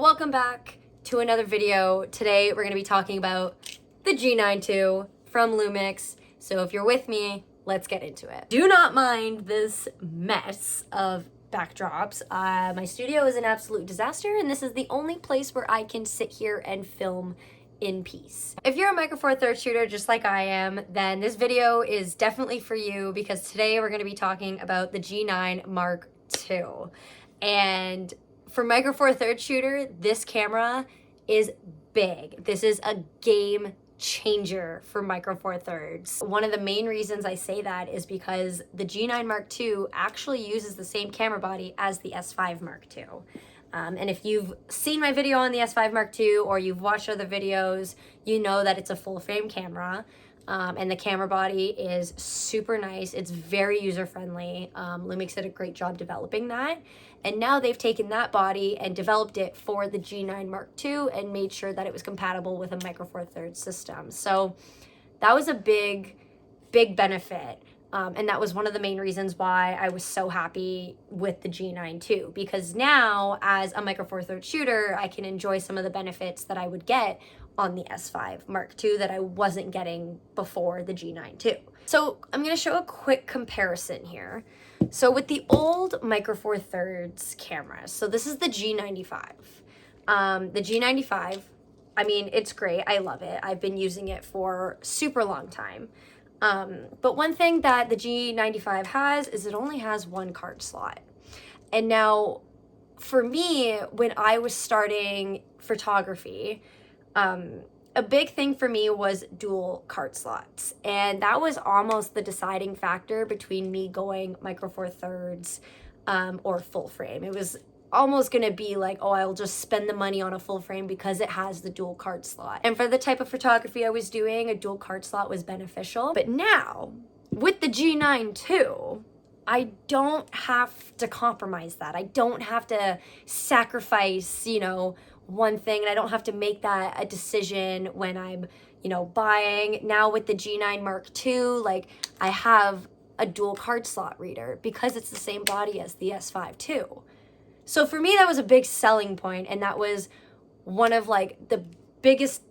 welcome back to another video. Today we're going to be talking about the G9II from Lumix. So if you're with me, let's get into it. Do not mind this mess of backdrops. My studio is an absolute disaster, and this is the only place where I can sit here and film in peace. If you're a Micro Four Thirds shooter just like I am, then this video is definitely for you, because today we're going to be talking about the G9 Mark II. And for Micro Four Thirds shooter, this camera is big. This is a game changer for Micro Four Thirds. One of the main reasons I say that is because the G9 Mark II actually uses the same camera body as the S5 Mark II. And if you've seen my video on the S5 Mark II or you've watched other videos, you know that it's a full frame camera. And the camera body is super nice. It's very user-friendly. Lumix did a great job developing that. And now they've taken that body and developed it for the G9 Mark II and made sure that it was compatible with a Micro Four Thirds system. So that was a big benefit. And that was one of the main reasons why I was so happy with the G9II, because now as a Micro Four Thirds shooter, I can enjoy some of the benefits that I would get on the S5 Mark II that I wasn't getting before the G9II. So I'm going to show a quick comparison here. So with the old Micro Four Thirds cameras, so this is the G95. The G95, I mean, it's great. I love it. I've been using it for super long time. But one thing that the G95 has is it only has one card slot. And now for me, when I was starting photography, a big thing for me was dual card slots. And that was almost the deciding factor between me going Micro Four Thirds or full frame. It was almost gonna be like, oh, I'll just spend the money on a full frame because it has the dual card slot. And for the type of photography I was doing, a dual card slot was beneficial. But now, with the G9II, I don't have to compromise that. I don't have to sacrifice, one thing, and I don't have to make that a decision when I'm, buying. Now with the G9 Mark II, like, I have a dual card slot reader because it's the same body as the S5II. So for me, that was a big selling point, and that was one of the biggest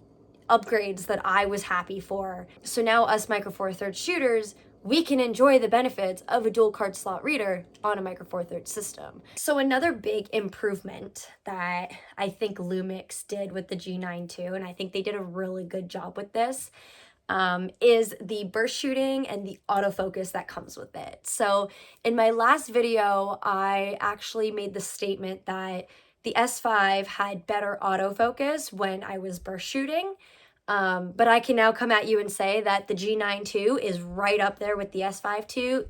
upgrades that I was happy for. So now us Micro Four Thirds shooters, we can enjoy the benefits of a dual card slot reader on a Micro Four Thirds system. So another big improvement that I think Lumix did with the G9II, and I think they did a really good job with this, is the burst shooting and the autofocus that comes with it. So in my last video, I actually made the statement that the S5 had better autofocus when I was burst shooting. But I can now come at you and say that the G9II is right up there with the S5II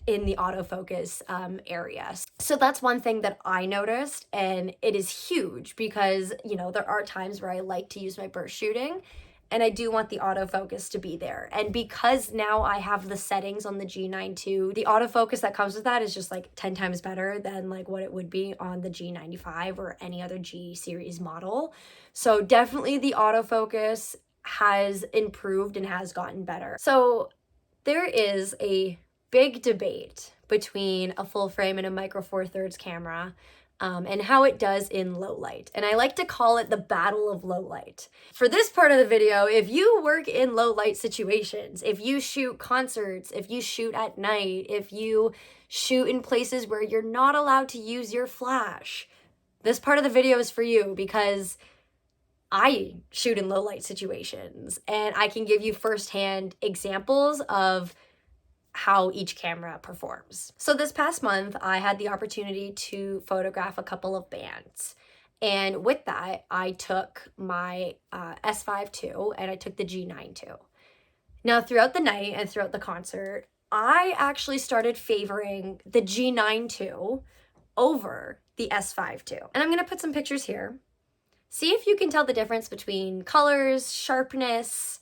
in the autofocus area. So that's one thing that I noticed, and it is huge because, there are times where I like to use my burst shooting, and I do want the autofocus to be there. And because now I have the settings on the G9II, the autofocus that comes with that is just 10 times better than what it would be on the G95 or any other G series model. So definitely the autofocus has improved and has gotten better. So there is a big debate between a full frame and a Micro Four Thirds camera, and how it does in low light. And I like to call it the battle of low light. For this part of the video, if you work in low light situations, if you shoot concerts, if you shoot at night, if you shoot in places where you're not allowed to use your flash, this part of the video is for you, because I shoot in low light situations and I can give you firsthand examples of how each camera performs. So this past month, I had the opportunity to photograph a couple of bands. And with that, I took my S5II and I took the G9II. Now, throughout the night and throughout the concert, I actually started favoring the G9II over the S5II. And I'm gonna put some pictures here. See if you can tell the difference between colors, sharpness,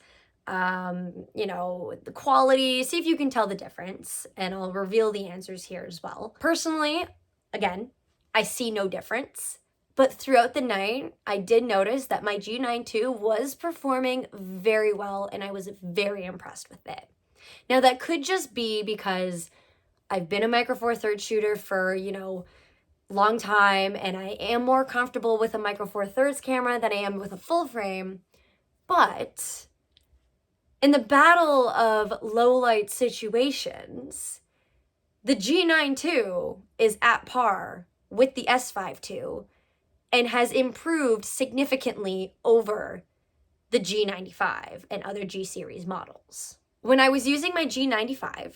the quality. See if you can tell the difference, and I'll reveal the answers here as well. Personally, again, I see no difference, but throughout the night, I did notice that my G9II was performing very well, and I was very impressed with it. Now, that could just be because I've been a Micro Four Thirds shooter for, long time, and I am more comfortable with a micro four thirds camera than I am with a full frame. But in the battle of low light situations, the G9II is at par with the S5II and has improved significantly over the G95 and other G series models. When I was using my G95,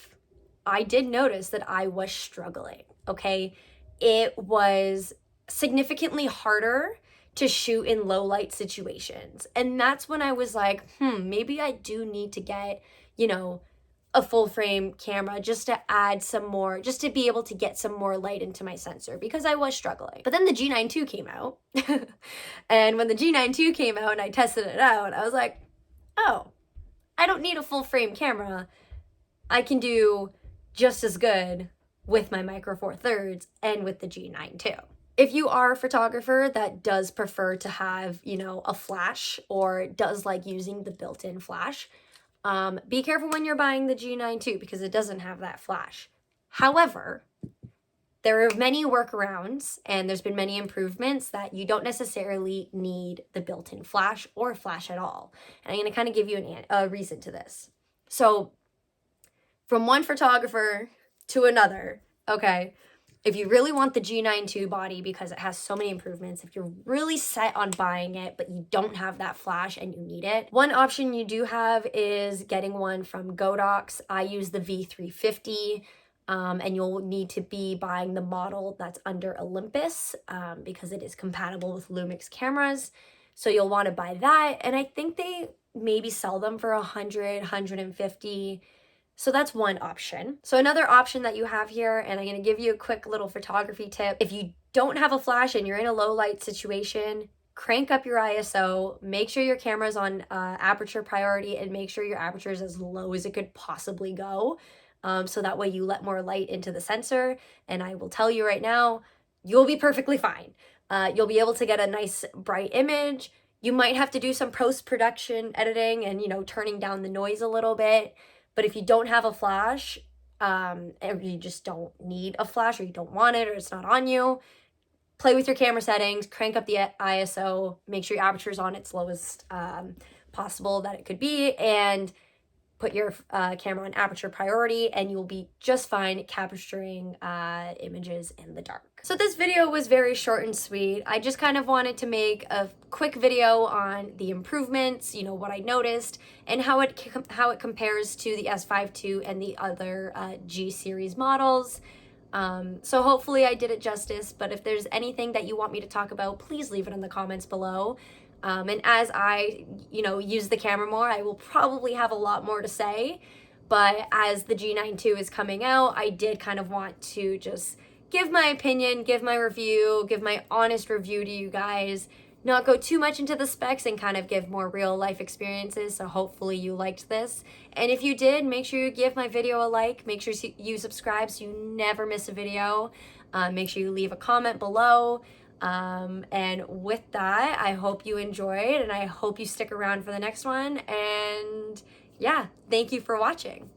I did notice that I was struggling, okay? It was significantly harder to shoot in low light situations. And that's when I was like, maybe I do need to get, you know, a full frame camera just to add some more, just to be able to get some more light into my sensor, because I was struggling. But then the G9II came out. And when the G9II came out and I tested it out, I was like, oh, I don't need a full frame camera. I can do just as good with my micro four thirds and with the G9II. If you are a photographer that does prefer to have, you know, a flash or does like using the built-in flash, be careful when you're buying the G9II because it doesn't have that flash. However, there are many workarounds and there's been many improvements that you don't necessarily need the built-in flash or flash at all. And I'm going to kind of give you a reason to this. So from one photographer to another, okay, if you really want the G9II body because it has so many improvements, if you're really set on buying it, but you don't have that flash and you need it, one option you do have is getting one from Godox. I use the V350, and you'll need to be buying the model that's under Olympus because it is compatible with Lumix cameras. So you'll want to buy that. And I think they maybe sell them for 100, 150. So that's one option. So another option that you have here, and I'm going to give you a quick little photography tip. If you don't have a flash and you're in a low light situation, crank up your ISO, make sure your camera's on aperture priority, and make sure your aperture is as low as it could possibly go. So that way you let more light into the sensor. And I will tell you right now, you'll be perfectly fine. You'll be able to get a nice bright image. You might have to do some post-production editing and, you know, turning down the noise a little bit. But if you don't have a flash, or you just don't need a flash, or you don't want it, or it's not on you, play with your camera settings, crank up the ISO, make sure your aperture is on its lowest possible that it could be, and put your camera on aperture priority, and you'll be just fine capturing images in the dark. So this video was very short and sweet. I just kind of wanted to make a quick video on the improvements, you know, what I noticed, and how it compares to the S5II and the other G series models. So hopefully I did it justice, but if there's anything that you want me to talk about, please leave it in the comments below. And as I, you know, use the camera more, I will probably have a lot more to say. But as the G9II is coming out, I did kind of want to just give my opinion, give my review, give my honest review to you guys, not go too much into the specs, and kind of give more real life experiences. So hopefully you liked this. And if you did, make sure you give my video a like, make sure you subscribe so you never miss a video. Make sure you leave a comment below. And with that, I hope you enjoyed, and I hope you stick around for the next one. And yeah, thank you for watching.